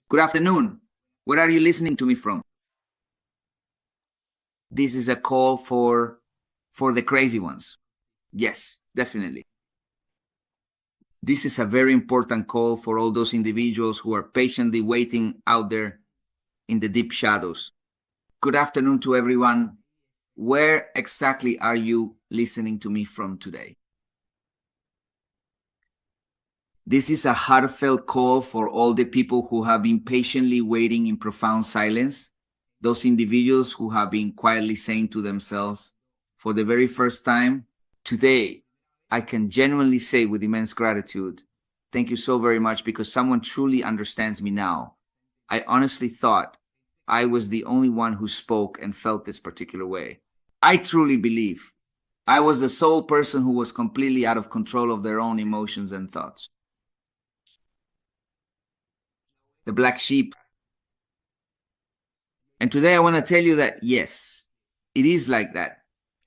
Good afternoon. Where are you listening to me from? This is a call for the crazy ones. Yes, definitely. This is a very important call for all those individuals who are patiently waiting out there in the deep shadows. Good afternoon to everyone. Where exactly are you listening to me from today? This is a heartfelt call for all the people who have been patiently waiting in profound silence, those individuals who have been quietly saying to themselves, for the very first time, today, I can genuinely say with immense gratitude, thank you so very much because someone truly understands me now. I honestly thought I was the only one who spoke and felt this particular way. I truly believe I was the sole person who was completely out of control of their own emotions and thoughts. The black sheep. And today I want to tell you that yes, it is like that.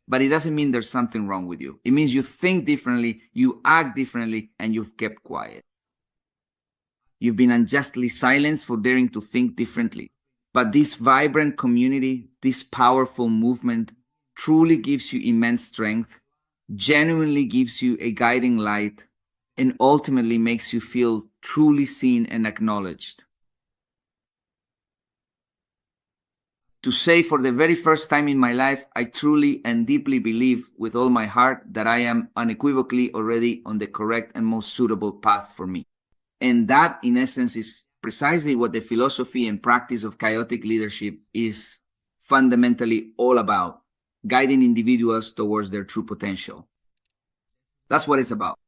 But it doesn't mean there's something wrong with you. It means you think differently, you act differently, and you've kept quiet. You've been unjustly silenced for daring to think differently. But this vibrant community, this powerful movement, truly gives you immense strength, genuinely gives you a guiding light, and ultimately makes you feel truly seen and acknowledged. To say for the very first time in my life, I truly and deeply believe with all my heart that I am unequivocally already on the correct and most suitable path for me. And that, in essence, is precisely what the philosophy and practice of chaotic leadership is fundamentally all about, guiding individuals towards their true potential. That's what it's about.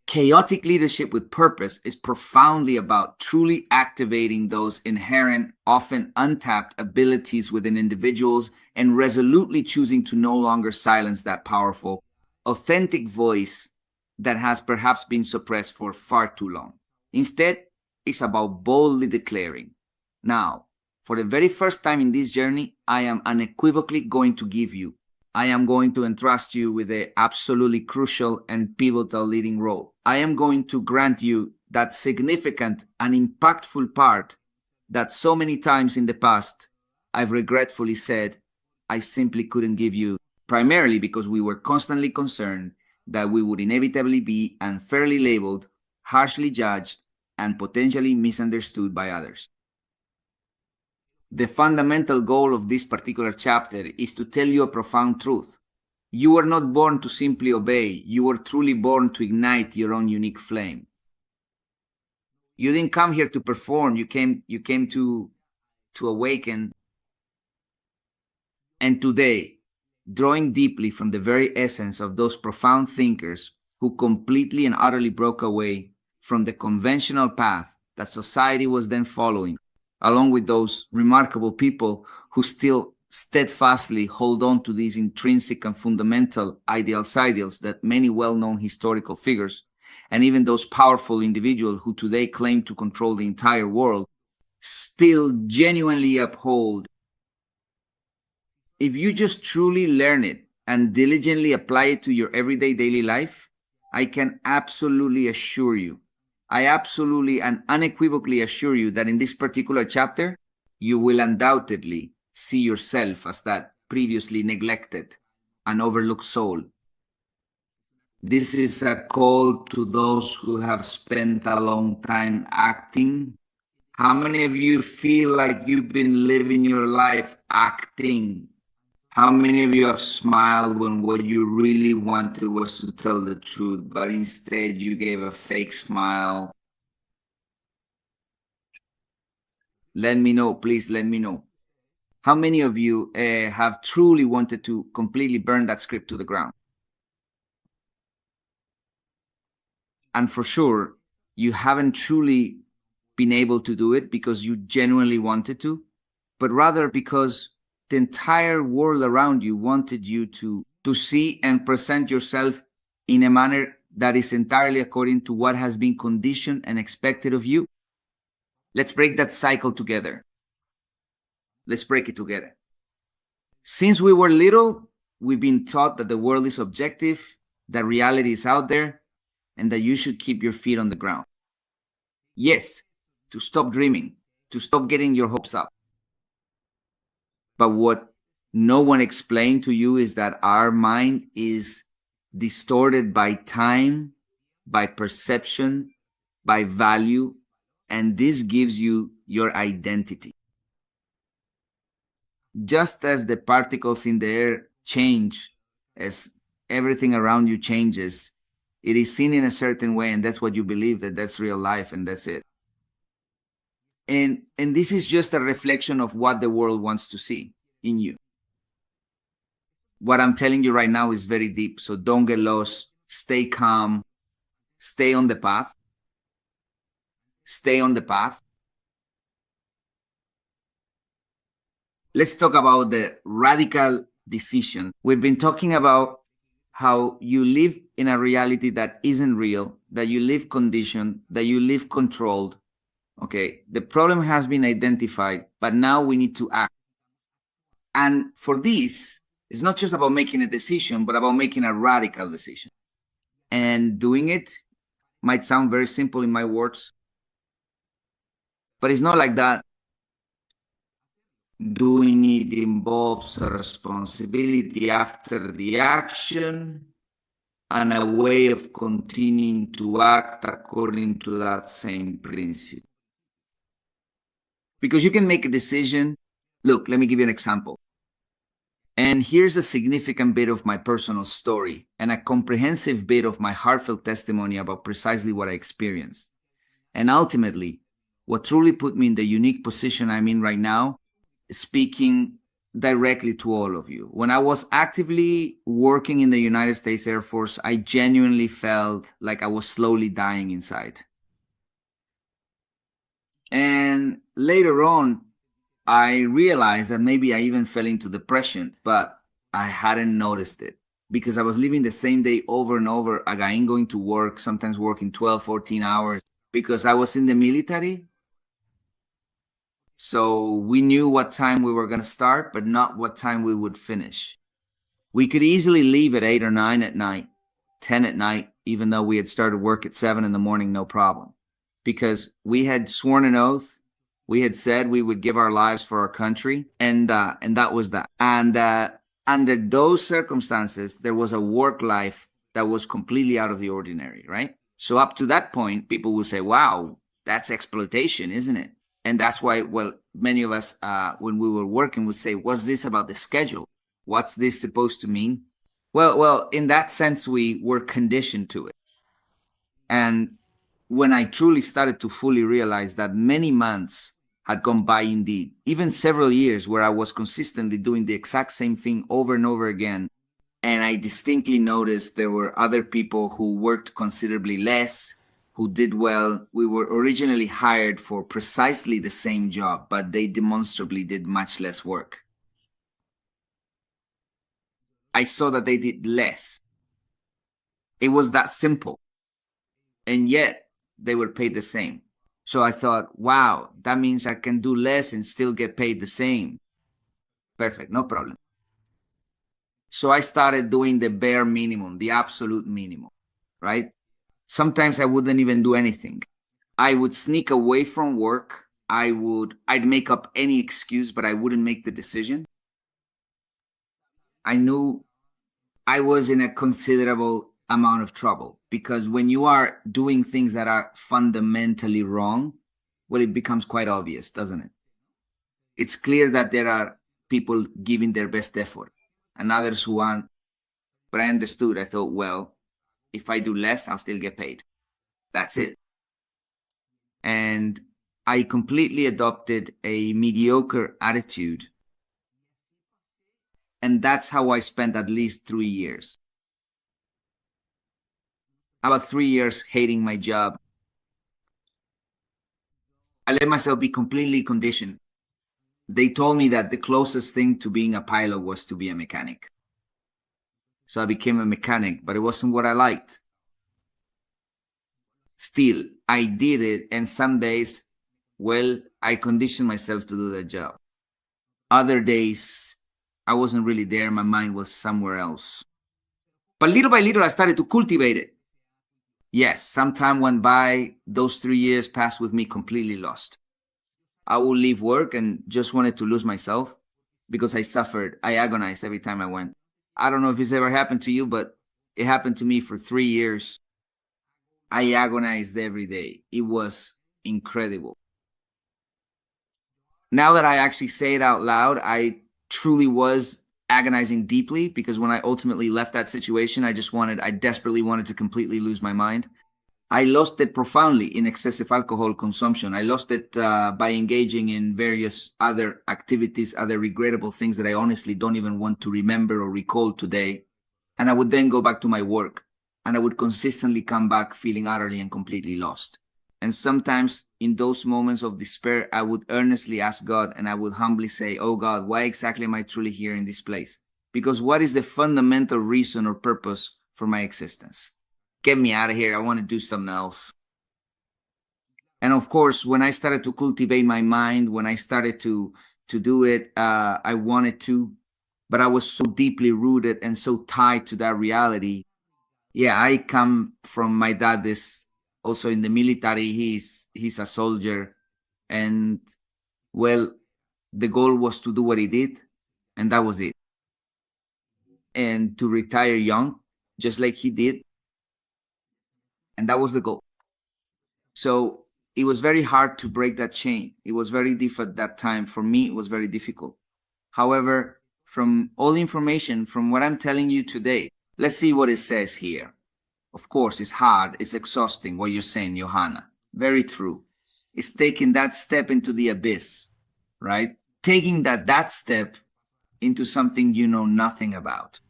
Chaotic leadership with purpose is profoundly about truly activating those inherent, often untapped abilities within individuals and resolutely choosing to no longer silence that powerful, authentic voice that has perhaps been suppressed for far too long. Instead, it's about boldly declaring, now, for the very first time in this journey, I am unequivocally going to give you. I am going to entrust you with an absolutely crucial and pivotal leading role. I am going to grant you that significant and impactful part that so many times in the past I've regretfully said I simply couldn't give you, primarily because we were constantly concerned that we would inevitably be unfairly labeled, harshly judged, and potentially misunderstood by others. The fundamental goal of this particular chapter is to tell you a profound truth. You were not born to simply obey. You were truly born to ignite your own unique flame. You didn't come here to perform. You came to awaken. And today, drawing deeply from the very essence of those profound thinkers who completely and utterly broke away from the conventional path that society was then following, along with those remarkable people who still steadfastly hold on to these intrinsic and fundamental ideals that many well-known historical figures, and even those powerful individuals who today claim to control the entire world, still genuinely uphold. If you just truly learn it and diligently apply it to your everyday daily life, I can absolutely assure you, I absolutely and unequivocally assure you that in this particular chapter, you will undoubtedly see yourself as that previously neglected and overlooked soul. This is a call to those who have spent a long time acting. How many of you feel like you've been living your life acting? How many of you have smiled when what you really wanted was to tell the truth, but instead you gave a fake smile? Let me know, please let me know. How many of you have truly wanted to completely burn that script to the ground? And for sure, you haven't truly been able to do it because you genuinely wanted to, but rather because the entire world around you wanted you to see and present yourself in a manner that is entirely according to what has been conditioned and expected of you. Let's break that cycle together. Let's break it together. Since we were little, we've been taught that the world is objective, that reality is out there, and that you should keep your feet on the ground. Yes, to stop dreaming, to stop getting your hopes up. But what no one explained to you is that our mind is distorted by time, by perception, by value, and this gives you your identity. Just as the particles in the air change, as everything around you changes, it is seen in a certain way, and that's what you believe, that that's real life, and that's it. And this is just a reflection of what the world wants to see in you. What I'm telling you right now is very deep, so don't get lost. Stay calm. Stay on the path. Stay on the path. Let's talk about the radical decision. We've been talking about how you live in a reality that isn't real, that you live conditioned, that you live controlled. Okay, the problem has been identified, but now we need to act. And for this, it's not just about making a decision, but about making a radical decision. And doing it might sound very simple in my words, but it's not like that. Doing it involves a responsibility after the action and a way of continuing to act according to that same principle. Because you can make a decision. Look, let me give you an example. And here's a significant bit of my personal story and a comprehensive bit of my heartfelt testimony about precisely what I experienced. And ultimately, what truly put me in the unique position I'm in right now, speaking directly to all of you. When I was actively working in the United States Air Force, I genuinely felt like I was slowly dying inside. And later on, I realized that maybe I even fell into depression, but I hadn't noticed it because I was living the same day over and over again, going to work, sometimes working 12, 14 hours because I was in the military. So we knew what time we were going to start, but not what time we would finish. We could easily leave at 8 or 9 at night, 10 at night, even though we had started work at 7 in the morning, no problem. Because we had sworn an oath. We had said we would give our lives for our country, and that was that. And under those circumstances, there was a work life that was completely out of the ordinary, right? So up to that point, people will say, wow, that's exploitation, isn't it? And that's why, well, many of us, when we were working, would say, what's this about the schedule? What's this supposed to mean? Well, in that sense, we were conditioned to it. And when I truly started to fully realize that many months had gone by indeed, even several years where I was consistently doing the exact same thing over and over again, and I distinctly noticed there were other people who worked considerably less, who did well. We were originally hired for precisely the same job, but they demonstrably did much less work. I saw that they did less. It was that simple. And yet they were paid the same. So I thought, wow, that means I can do less and still get paid the same. Perfect, no problem. So I started doing the bare minimum, the absolute minimum, right? Sometimes I wouldn't even do anything. I would sneak away from work. I'd make up any excuse, but I wouldn't make the decision. I knew I was in a considerable amount of trouble because when you are doing things that are fundamentally wrong, well, it becomes quite obvious, doesn't it? It's clear that there are people giving their best effort and others who aren't. But I understood. I thought, well, if I do less, I'll still get paid. That's it. And I completely adopted a mediocre attitude. And that's how I spent at least 3 years. About 3 years hating my job. I let myself be completely conditioned. They told me that the closest thing to being a pilot was to be a mechanic. So I became a mechanic, but it wasn't what I liked. Still, I did it, and some days, well, I conditioned myself to do that job. Other days, I wasn't really there. My mind was somewhere else. But little by little, I started to cultivate it. Yes, some time went by. Those 3 years passed with me completely lost. I would leave work and just wanted to lose myself because I suffered. I agonized every time I went. I don't know if it's ever happened to you, but it happened to me for 3 years. I agonized every day. It was incredible. Now that I actually say it out loud, I truly was agonizing deeply because when I ultimately left that situation, I desperately wanted to completely lose my mind. I lost it profoundly in excessive alcohol consumption. I lost it by engaging in various other activities, other regrettable things that I honestly don't even want to remember or recall today. And I would then go back to my work, and I would consistently come back feeling utterly and completely lost. And sometimes in those moments of despair, I would earnestly ask God, and I would humbly say, "Oh God, why exactly am I truly here in this place? Because what is the fundamental reason or purpose for my existence? Get me out of here. I want to do something else." And of course, when I started to cultivate my mind, when I started to do it, I wanted to, but I was so deeply rooted and so tied to that reality. Yeah, I come from my dad is also in the military. He's a soldier, and well, the goal was to do what he did, and that was it. And to retire young, just like he did, and that was the goal. So it was very hard to break that chain. It was very difficult at that time. For me, it was very difficult. However, from all the information, from what I'm telling you today, let's see what it says here. Of course, it's hard, it's exhausting what you're saying, Johanna. Very true. It's taking that step into the abyss, right? Taking that step into something you know nothing about.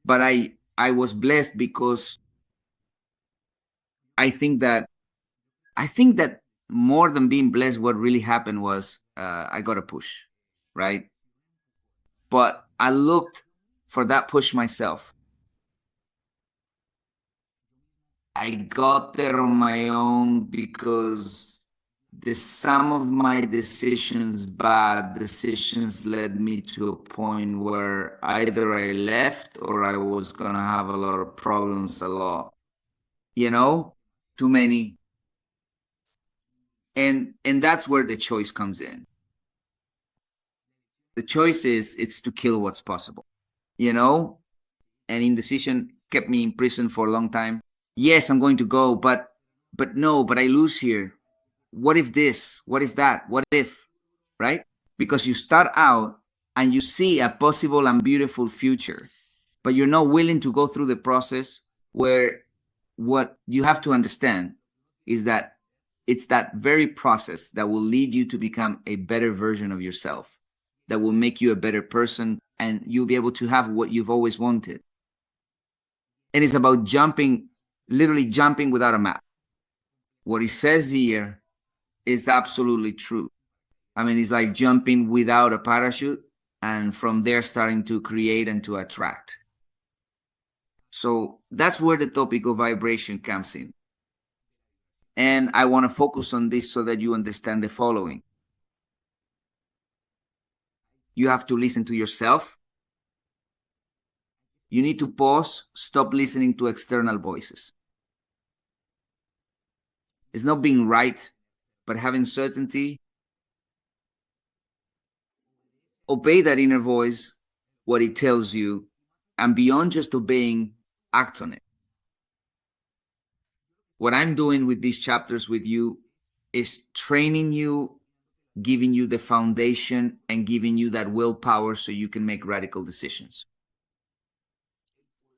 But I was blessed because I think that more than being blessed, what really happened was I got a push, right? But I looked for that push myself. I got there on my own because the sum of my decisions, bad decisions, led me to a point where either I left or I was gonna have a lot of problems, a lot, you know, too many. And that's where the choice comes in. The choice is it's to kill what's possible, you know? And indecision kept me in prison for a long time. Yes, I'm going to go, but no, but I lose here. What if this? What if that? What if? Right? Because you start out and you see a possible and beautiful future, but you're not willing to go through the process where what you have to understand is that it's that very process that will lead you to become a better version of yourself, that will make you a better person, and you'll be able to have what you've always wanted. And it's about jumping, literally jumping without a map. What he says here is absolutely true. I mean, it's like jumping without a parachute and from there starting to create and to attract. So that's where the topic of vibration comes in. And I want to focus on this so that you understand the following. You have to listen to yourself. You need to pause, stop listening to external voices. It's not being right, but having certainty. Obey that inner voice, what it tells you, and beyond just obeying, act on it. What I'm doing with these chapters with you is training you, giving you the foundation, and giving you that willpower so you can make radical decisions.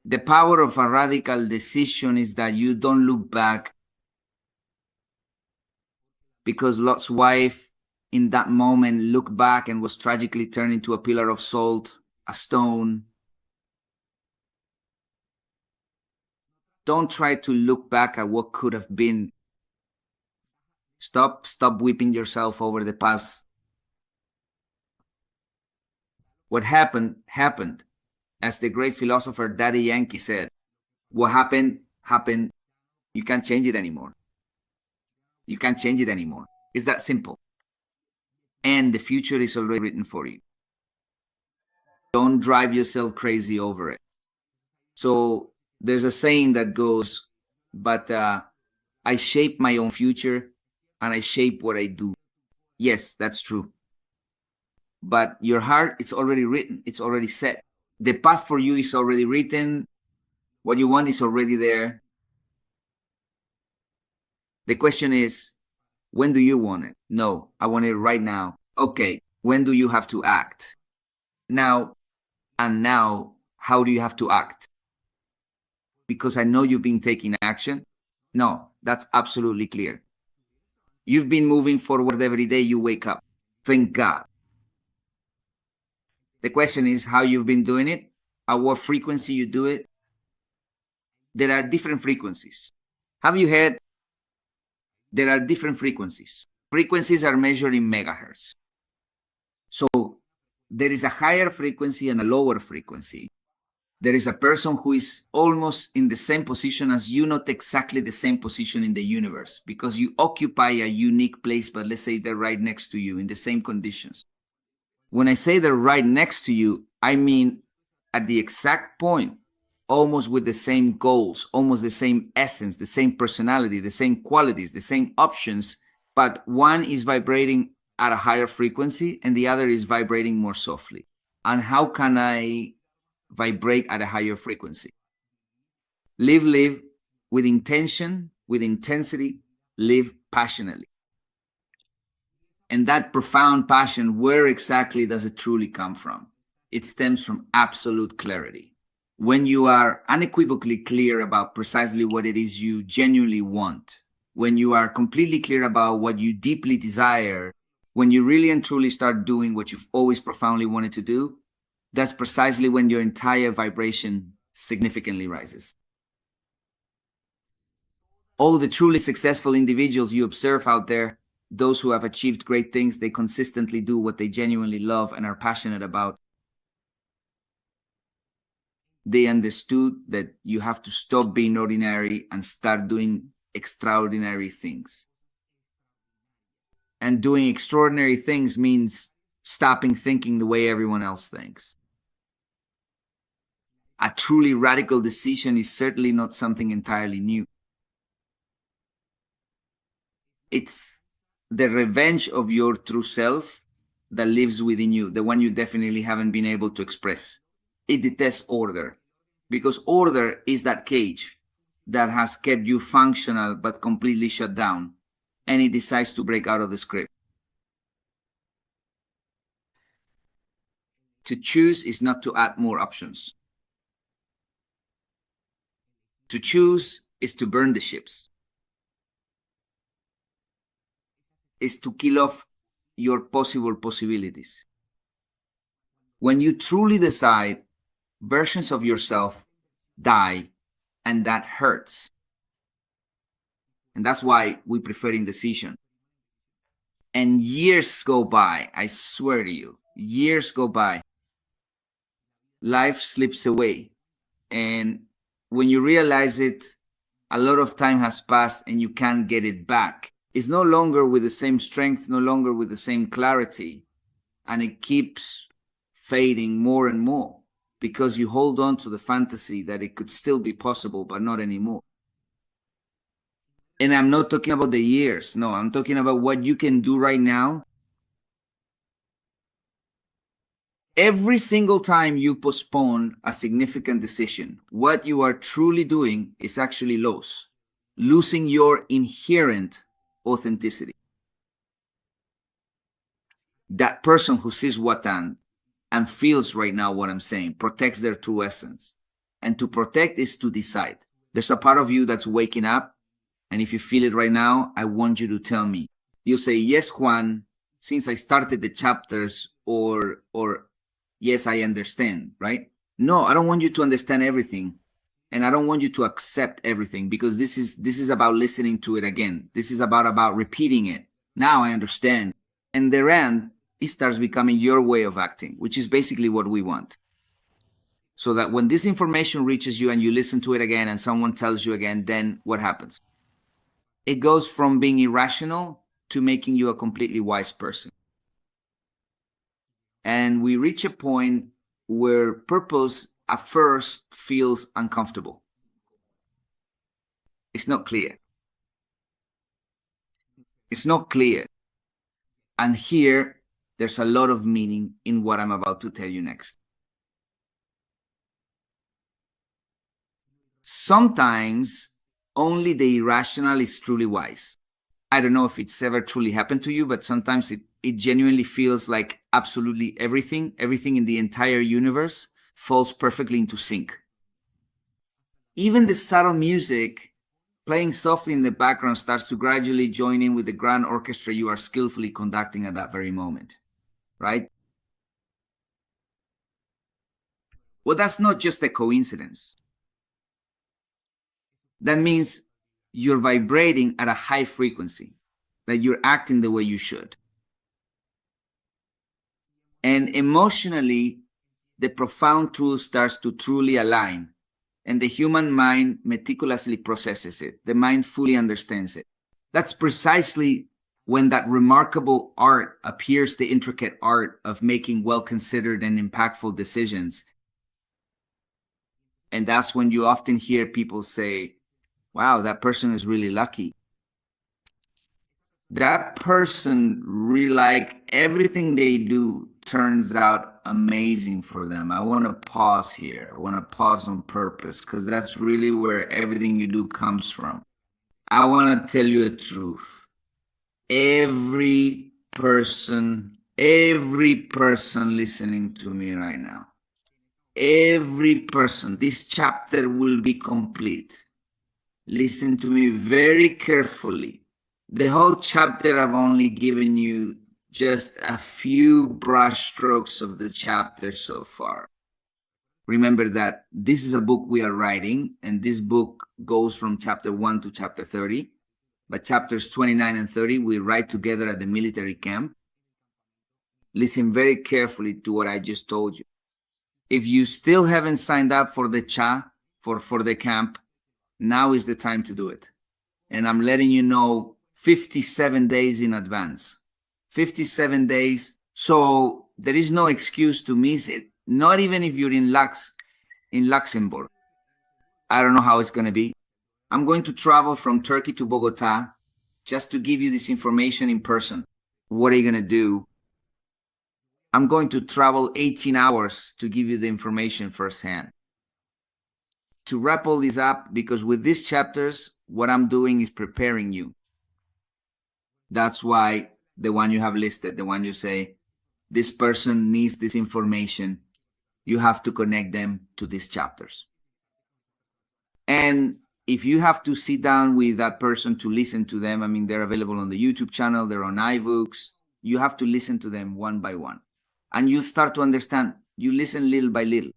The power of a radical decision is that you don't look back, because Lot's wife in that moment looked back and was tragically turned into a pillar of salt, a stone. Don't try to look back at what could have been. Stop whipping yourself over the past. What happened, happened. As the great philosopher Daddy Yankee said, what happened, happened. You can't change it anymore. You can't change it anymore. It's that simple. And the future is already written for you. Don't drive yourself crazy over it. So there's a saying that goes, but I shape my own future and I shape what I do. Yes, that's true. But your heart, it's already written, it's already set. The path for you is already written. What you want is already there. The question is, when do you want it? No, I want it right now. Okay, when do you have to act? Now. And now, how do you have to act? Because I know you've been taking action. No, that's absolutely clear. You've been moving forward every day you wake up. Thank God. The question is how you've been doing it, at what frequency you do it. There are different frequencies. Have you heard? There are different frequencies. Frequencies are measured in megahertz. So there is a higher frequency and a lower frequency. There is a person who is almost in the same position as you, not exactly the same position in the universe, because you occupy a unique place, but let's say they're right next to you in the same conditions. When I say they're right next to you, I mean at the exact point, almost with the same goals, almost the same essence, the same personality, the same qualities, the same options, but one is vibrating at a higher frequency and the other is vibrating more softly. And how can I vibrate at a higher frequency? Live with intention, with intensity, live passionately. And that profound passion, where exactly does it truly come from? It stems from absolute clarity. When you are unequivocally clear about precisely what it is you genuinely want, when you are completely clear about what you deeply desire, when you really and truly start doing what you've always profoundly wanted to do, that's precisely when your entire vibration significantly rises. All the truly successful individuals you observe out there, those who have achieved great things, they consistently do what they genuinely love and are passionate about. They understood that you have to stop being ordinary and start doing extraordinary things. And doing extraordinary things means stopping thinking the way everyone else thinks. A truly radical decision is certainly not something entirely new. It's the revenge of your true self that lives within you, the one you definitely haven't been able to express. It detests order, because order is that cage that has kept you functional but completely shut down, and it decides to break out of the script. To choose is not to add more options. To choose is to burn the ships, is to kill off your possible possibilities. When you truly decide, versions of yourself die, and that hurts. And that's why we prefer indecision. And years go by, I swear to you, years go by. Life slips away. And when you realize it, a lot of time has passed and you can't get it back. It's no longer with the same strength, no longer with the same clarity. And it keeps fading more and more because you hold on to the fantasy that it could still be possible, but not anymore. And I'm not talking about the years. No, I'm talking about what you can do right now. Every single time you postpone a significant decision, what you are truly doing is actually losing your inherent authenticity. That person who sees Watan and feels right now what I'm saying protects their true essence. And to protect is to decide. There's a part of you that's waking up, and if you feel it right now, I want you to tell me. You say, yes, Juan, since I started the chapters, or yes, I understand, right? No, I don't want you to understand everything. And I don't want you to accept everything, because this is about listening to it again. This is about repeating it. Now I understand. And the end, it starts becoming your way of acting, which is basically what we want. So that when this information reaches you and you listen to it again and someone tells you again, then what happens? It goes from being irrational to making you a completely wise person. And we reach a point where purpose at first feels uncomfortable. It's not clear. It's not clear. And here, there's a lot of meaning in what I'm about to tell you next. Sometimes only the irrational is truly wise. I don't know if it's ever truly happened to you, but sometimes it genuinely feels like absolutely everything in the entire universe falls perfectly into sync. Even the subtle music playing softly in the background starts to gradually join in with the grand orchestra you are skillfully conducting at that very moment, right? Well, that's not just a coincidence. That means you're vibrating at a high frequency, that you're acting the way you should. And emotionally, the profound truth starts to truly align, and the human mind meticulously processes it. The mind fully understands it. That's precisely when that remarkable art appears, the intricate art of making well-considered and impactful decisions. And that's when you often hear people say, wow, that person is really lucky. That person really, like, everything they do turns out amazing for them. I want to pause here. I want to pause on purpose because that's really where everything you do comes from. I want to tell you the truth. Every person listening to me right now, every person, this chapter will be complete. Listen to me very carefully. The whole chapter, I've only given you just a few brush strokes of the chapter so far. Remember that this is a book we are writing, and this book goes from chapter 1 to chapter 30. But chapters 29 and 30, we write together at the military camp. Listen very carefully to what I just told you. If you still haven't signed up for the for the camp, now is the time to do it. And I'm letting you know 57 days in advance. 57 days. So there is no excuse to miss it. Not even if you're in Luxembourg. I don't know how it's going to be. I'm going to travel from Turkey to Bogota just to give you this information in person. What are you going to do? I'm going to travel 18 hours to give you the information firsthand. To wrap all this up, because with these chapters, what I'm doing is preparing you. That's why the one you have listed, the one you say, this person needs this information, you have to connect them to these chapters. And if you have to sit down with that person to listen to them, I mean, they're available on the YouTube channel, they're on iBooks, you have to listen to them one by one. And you'll start to understand, you listen little by little.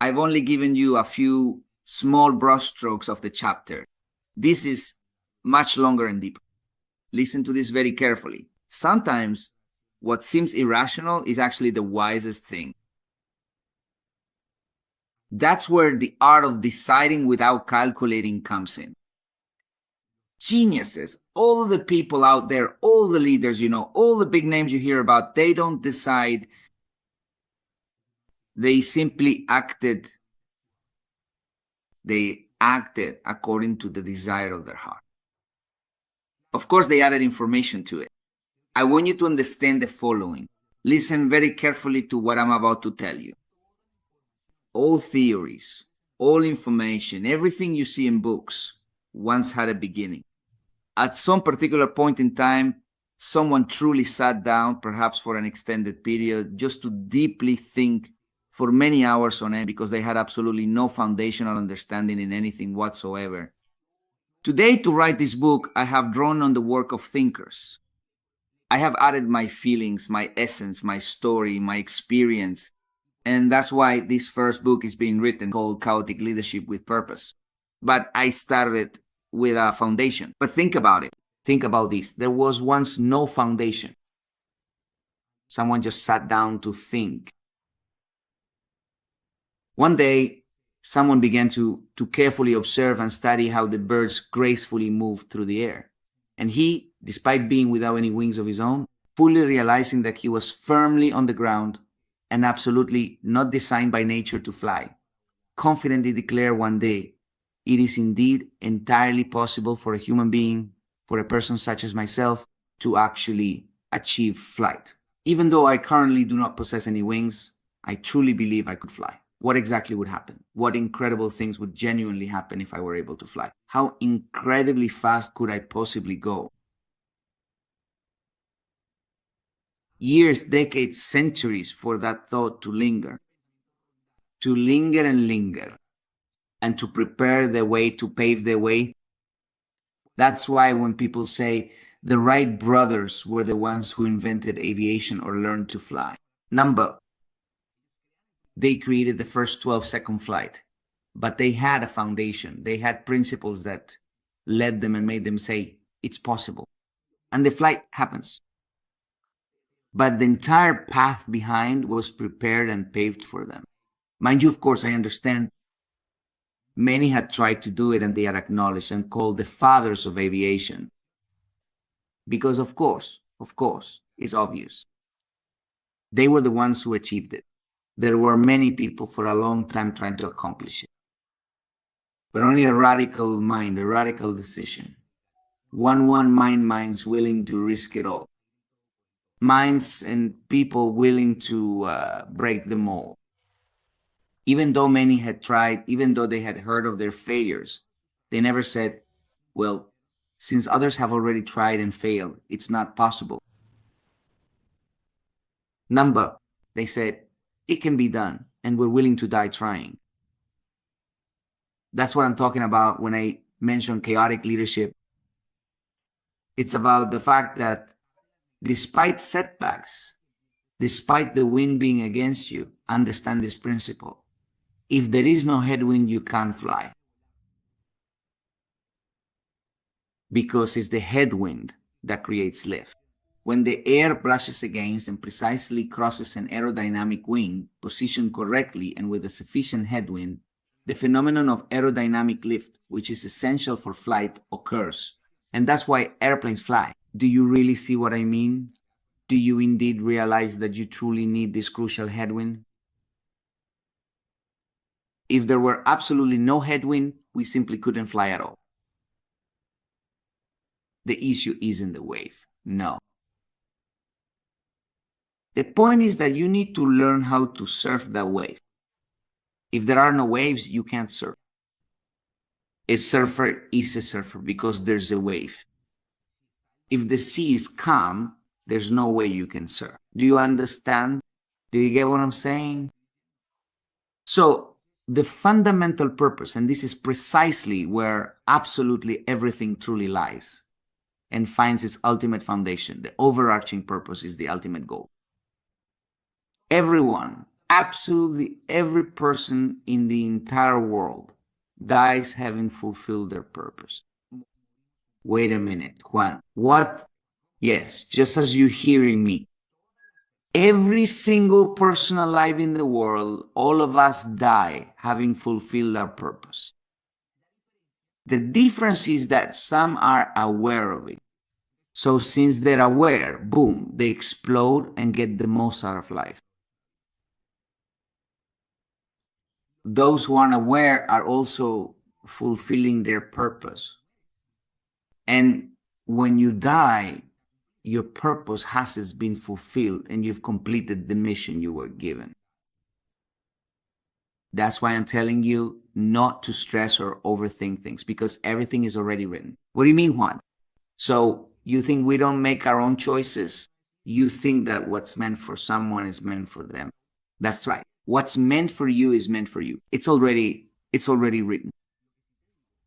I've only given you a few small brushstrokes of the chapter. This is much longer and deeper. Listen to this very carefully. Sometimes what seems irrational is actually the wisest thing. That's where the art of deciding without calculating comes in. Geniuses, all the people out there, all the leaders you know, all the big names you hear about, they don't decide. They simply acted. They acted according to the desire of their heart. Of course, they added information to it. I want you to understand the following. Listen very carefully to what I'm about to tell you. All theories, all information, everything you see in books once had a beginning. At some particular point in time, someone truly sat down, perhaps for an extended period, just to deeply think for many hours on end because they had absolutely no foundational understanding in anything whatsoever. Today, to write this book, I have drawn on the work of thinkers. I have added my feelings, my essence, my story, my experience. And that's why this first book is being written, called Chaotic Leadership with Purpose. But I started with a foundation. But think about it. Think about this. There was once no foundation. Someone just sat down to think. One day, someone began to carefully observe and study how the birds gracefully moved through the air. And he, despite being without any wings of his own, fully realizing that he was firmly on the ground and absolutely not designed by nature to fly, confidently declared one day, it is indeed entirely possible for a human being, for a person such as myself, to actually achieve flight. Even though I currently do not possess any wings, I truly believe I could fly. What exactly would happen? What incredible things would genuinely happen if I were able to fly? How incredibly fast could I possibly go? Years, decades, centuries for that thought to linger and linger, and to prepare the way, to pave the way. That's why when people say the Wright brothers were the ones who invented aviation or learned to fly. Number, they created the first 12-second flight, but they had a foundation. They had principles that led them and made them say, it's possible. And the flight happens. But the entire path behind was prepared and paved for them. Mind you, of course, I understand many had tried to do it and they are acknowledged and called the fathers of aviation. Because of course, it's obvious. They were the ones who achieved it. There were many people for a long time trying to accomplish it. But only a radical mind, a radical decision. One minds willing to risk it all. Minds and people willing to break the mold. Even though many had tried, even though they had heard of their failures, they never said, well, since others have already tried and failed, it's not possible. Number, they said, it can be done, and we're willing to die trying. That's what I'm talking about when I mention chaotic leadership. It's about the fact that despite setbacks, despite the wind being against you, understand this principle. If there is no headwind, you can't fly. Because it's the headwind that creates lift. When the air brushes against and precisely crosses an aerodynamic wing, positioned correctly and with a sufficient headwind, the phenomenon of aerodynamic lift, which is essential for flight, occurs. And that's why airplanes fly. Do you really see what I mean? Do you indeed realize that you truly need this crucial headwind? If there were absolutely no headwind, we simply couldn't fly at all. The issue isn't the wave. No. The point is that you need to learn how to surf that wave. If there are no waves, you can't surf. A surfer is a surfer because there's a wave. If the sea is calm, there's no way you can surf. Do you understand? Do you get what I'm saying? So the fundamental purpose, and this is precisely where absolutely everything truly lies and finds its ultimate foundation. The overarching purpose is the ultimate goal. Everyone, absolutely every person in the entire world dies having fulfilled their purpose. Wait a minute, Juan. What? Yes, just as you're hearing me. Every single person alive in the world, all of us die having fulfilled our purpose. The difference is that some are aware of it. So since they're aware, boom, they explode and get the most out of life. Those who aren't aware are also fulfilling their purpose. And when you die, your purpose has been fulfilled and you've completed the mission you were given. That's why I'm telling you not to stress or overthink things, because everything is already written. What do you mean, Juan? So you think we don't make our own choices? You think that what's meant for someone is meant for them. That's right. What's meant for you is meant for you. It's already written.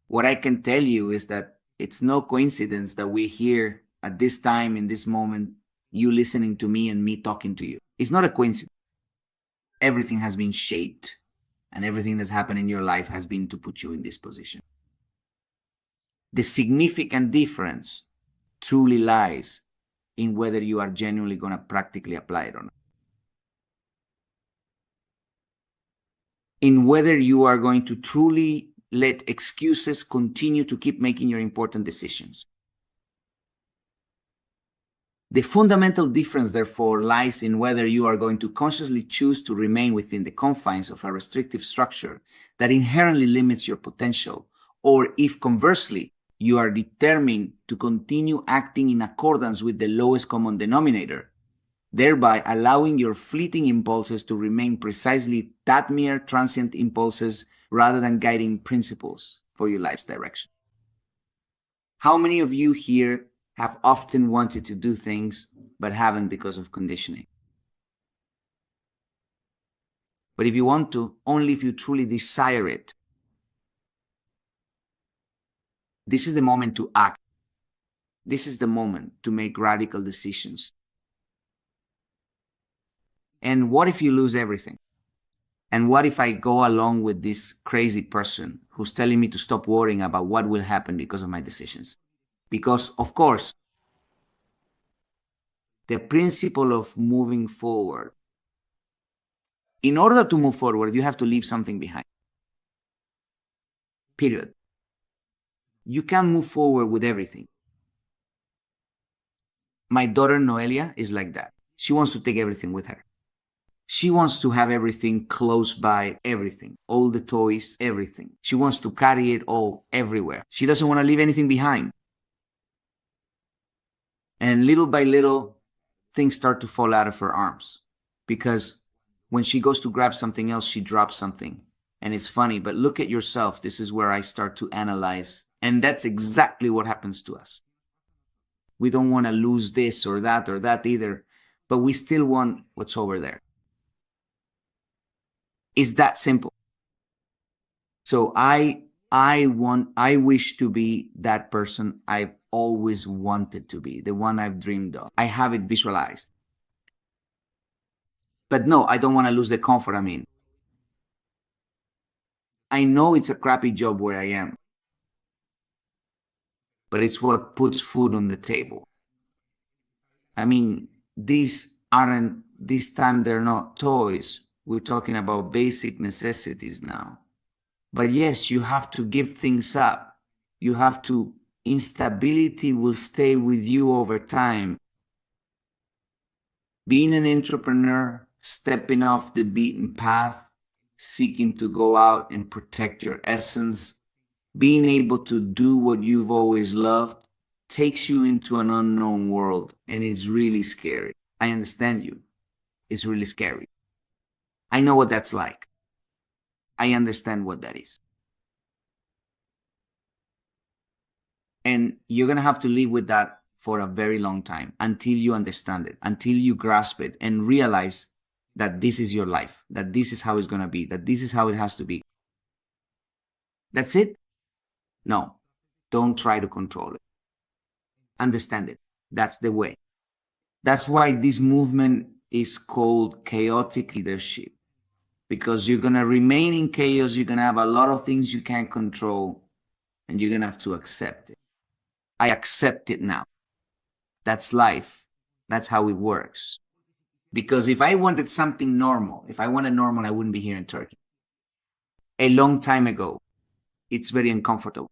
What I can tell you is that it's no coincidence that we're here at this time, in this moment, you listening to me and me talking to you. It's not a coincidence. Everything has been shaped, and everything that's happened in your life has been to put you in this position. The significant difference truly lies in whether you are genuinely going to practically apply it or not. In whether you are going to truly let excuses continue to keep making your important decisions. The fundamental difference, therefore, lies in whether you are going to consciously choose to remain within the confines of a restrictive structure that inherently limits your potential, or if conversely, you are determined to continue acting in accordance with the lowest common denominator, thereby allowing your fleeting impulses to remain precisely that mere transient impulses rather than guiding principles for your life's direction. How many of you here have often wanted to do things but haven't because of conditioning? But if you want to, only if you truly desire it. This is the moment to act. This is the moment to make radical decisions. And what if you lose everything? And what if I go along with this crazy person who's telling me to stop worrying about what will happen because of my decisions? Because, of course, the principle of moving forward, in order to move forward, you have to leave something behind. Period. You can't move forward with everything. My daughter Noelia is like that. She wants to take everything with her. She wants to have everything close by, everything, all the toys, everything. She wants to carry it all everywhere. She doesn't want to leave anything behind. And little by little, things start to fall out of her arms because when she goes to grab something else, she drops something. And it's funny, but look at yourself. This is where I start to analyze. And that's exactly what happens to us. We don't want to lose this or that either, but we still want what's over there. It's that simple. So I wish to be that person I've always wanted to be, the one I've dreamed of. I have it visualized. But no, I don't want to lose the comfort I'm in. I know it's a crappy job where I am, but it's what puts food on the table. I mean, this time they're not toys. We're talking about basic necessities now. But yes, you have to give things up. You have to, instability will stay with you over time. Being an entrepreneur, stepping off the beaten path, seeking to go out and protect your essence, being able to do what you've always loved, takes you into an unknown world, and it's really scary. I understand you. It's really scary. I know what that's like. I understand what that is. And you're going to have to live with that for a very long time until you understand it, until you grasp it and realize that this is your life, that this is how it's going to be, that this is how it has to be. That's it? No, don't try to control it. Understand it. That's the way. That's why this movement is called chaotic leadership, because you're going to remain in chaos. You're going to have a lot of things you can't control, and you're going to have to accept it. I accept it now. That's life. That's how it works. Because if I wanted something normal, if I wanted normal, I wouldn't be here in Turkey. A long time ago, it's very uncomfortable.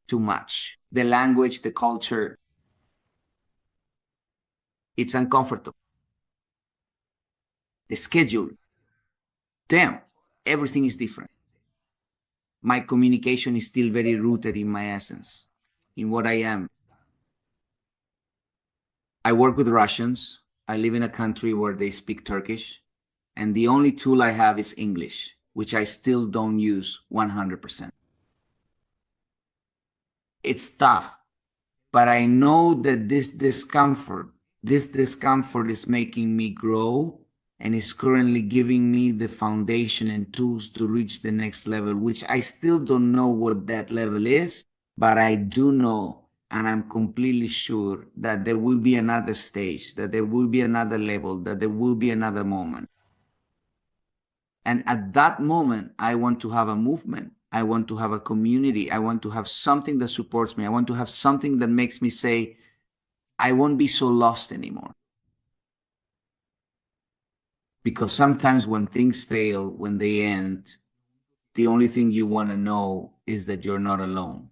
Too much. The language, the culture, it's uncomfortable. The schedule, damn, everything is different. My communication is still very rooted in my essence, in what I am. I work with Russians. I live in a country where they speak Turkish, and the only tool I have is English, which I still don't use 100%. It's tough, but I know that this discomfort is making me grow and is currently giving me the foundation and tools to reach the next level, which I still don't know what that level is, but I do know, and I'm completely sure that there will be another stage, that there will be another level, that there will be another moment. And at that moment, I want to have a movement. I want to have a community. I want to have something that supports me. I want to have something that makes me say, I won't be so lost anymore. Because sometimes when things fail, when they end, the only thing you want to know is that you're not alone.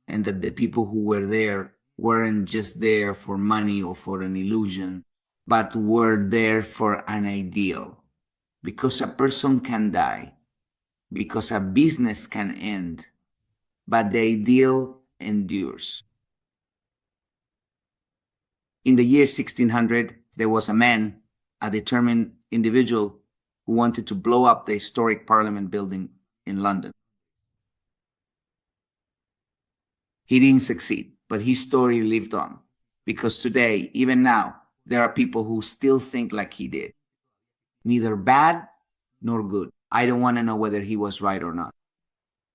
And that the people who were there weren't just there for money or for an illusion, but were there for an ideal. Because a person can die, because a business can end, but the ideal endures. In the year 1600, there was a man, a determined individual, who wanted to blow up the historic Parliament building in London. He didn't succeed, but his story lived on, because today, even now, there are people who still think like he did. Neither bad nor good. I don't want to know whether he was right or not.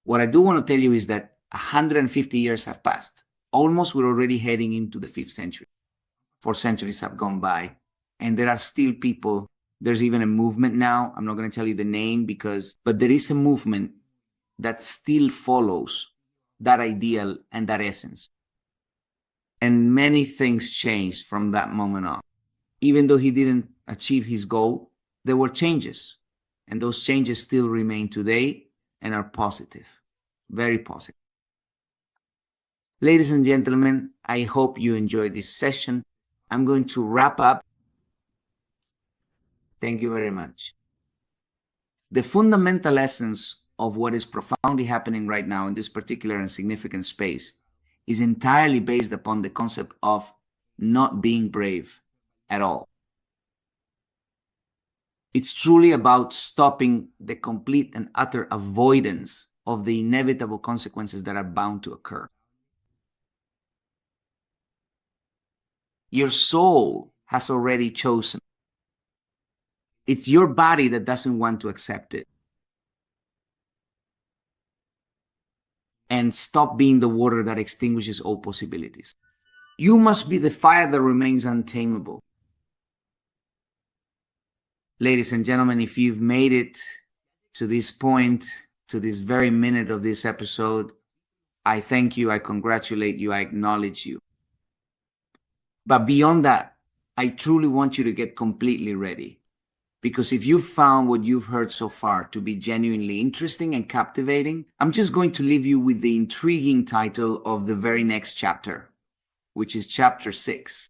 What I do want to tell you is that 150 years have passed. Almost we're already heading into the 5th century. 4 centuries have gone by, and there are still people. There's even a movement now. I'm not going to tell you the name but there is a movement that still follows that ideal and that essence. And many things changed from that moment on. Even though he didn't achieve his goal, there were changes. And those changes still remain today and are positive, very positive. Ladies and gentlemen, I hope you enjoyed this session. I'm going to wrap up. Thank you very much. The fundamental essence of what is profoundly happening right now in this particular and significant space is entirely based upon the concept of not being brave at all. It's truly about stopping the complete and utter avoidance of the inevitable consequences that are bound to occur. Your soul has already chosen. It's your body that doesn't want to accept it. And stop being the water that extinguishes all possibilities. You must be the fire that remains untamable. Ladies and gentlemen, if you've made it to this point, to this very minute of this episode, I thank you, I congratulate you, I acknowledge you. But beyond that, I truly want you to get completely ready. Because if you've found what you've heard so far to be genuinely interesting and captivating, I'm just going to leave you with the intriguing title of the very next chapter, which is chapter 6.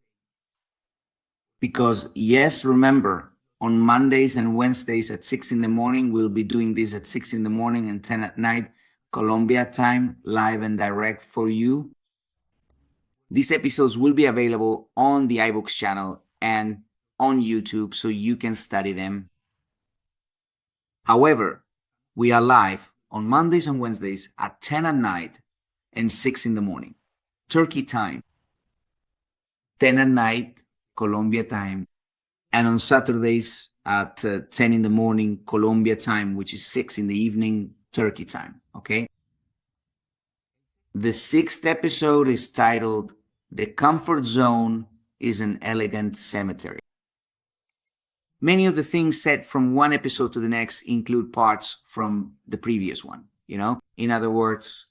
Because yes, remember, on Mondays and Wednesdays at 6 in the morning, we'll be doing this at 6 in the morning and 10 at night, Colombia time, live and direct for you. These episodes will be available on the iBooks channel and on YouTube so you can study them. However, we are live on Mondays and Wednesdays at 10 at night and 6 in the morning, Turkey time, 10 at night, Colombia time, and on Saturdays at 10 in the morning, Colombia time, which is 6 in the evening, Turkey time, okay? The 6th episode is titled, "The Comfort Zone is an Elegant Cemetery." Many of the things said from one episode to the next include parts from the previous one, In other words,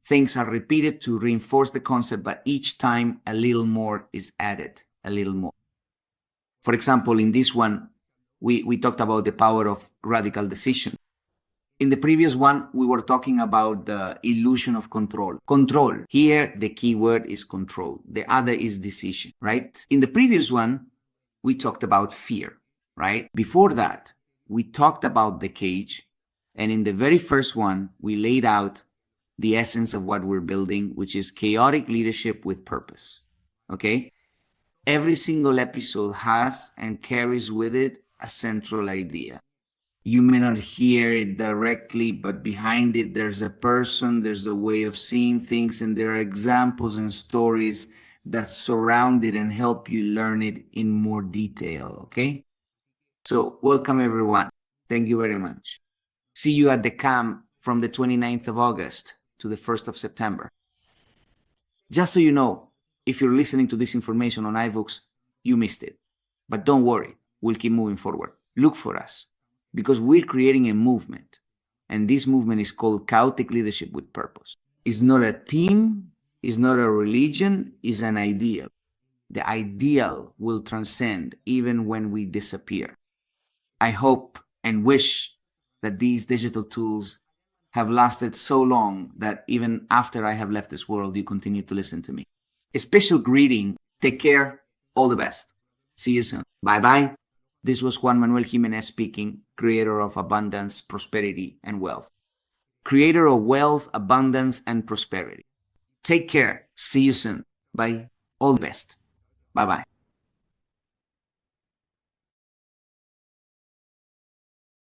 things are repeated to reinforce the concept, but each time a little more is added, a little more. For example, in this one, we talked about the power of radical decision. In the previous one, we were talking about the illusion of control. Control. Here, the key word is control. The other is decision, right? In the previous one, we talked about fear, right? Before that, we talked about the cage. And in the very first one, we laid out the essence of what we're building, which is chaotic leadership with purpose, okay? Every single episode has and carries with it a central idea. You may not hear it directly, but behind it, there's a person, there's a way of seeing things, and there are examples and stories that surround it and help you learn it in more detail, okay? So, welcome everyone. Thank you very much. See you at the camp from the 29th of August to the 1st of September. Just so you know, if you're listening to this information on iBooks, you missed it. But don't worry, we'll keep moving forward. Look for us. Because we're creating a movement, and this movement is called Chaotic Leadership with Purpose. It's not a team, it's not a religion, it's an ideal. The ideal will transcend even when we disappear. I hope and wish that these digital tools have lasted so long that even after I have left this world, you continue to listen to me. A special greeting, take care, all the best. See you soon. Bye-bye. This was Juan Manuel Jimenez speaking, creator of abundance, prosperity, and wealth. creator of wealth, abundance, and prosperity. Take care. See you soon. Bye. All the best. Bye-bye.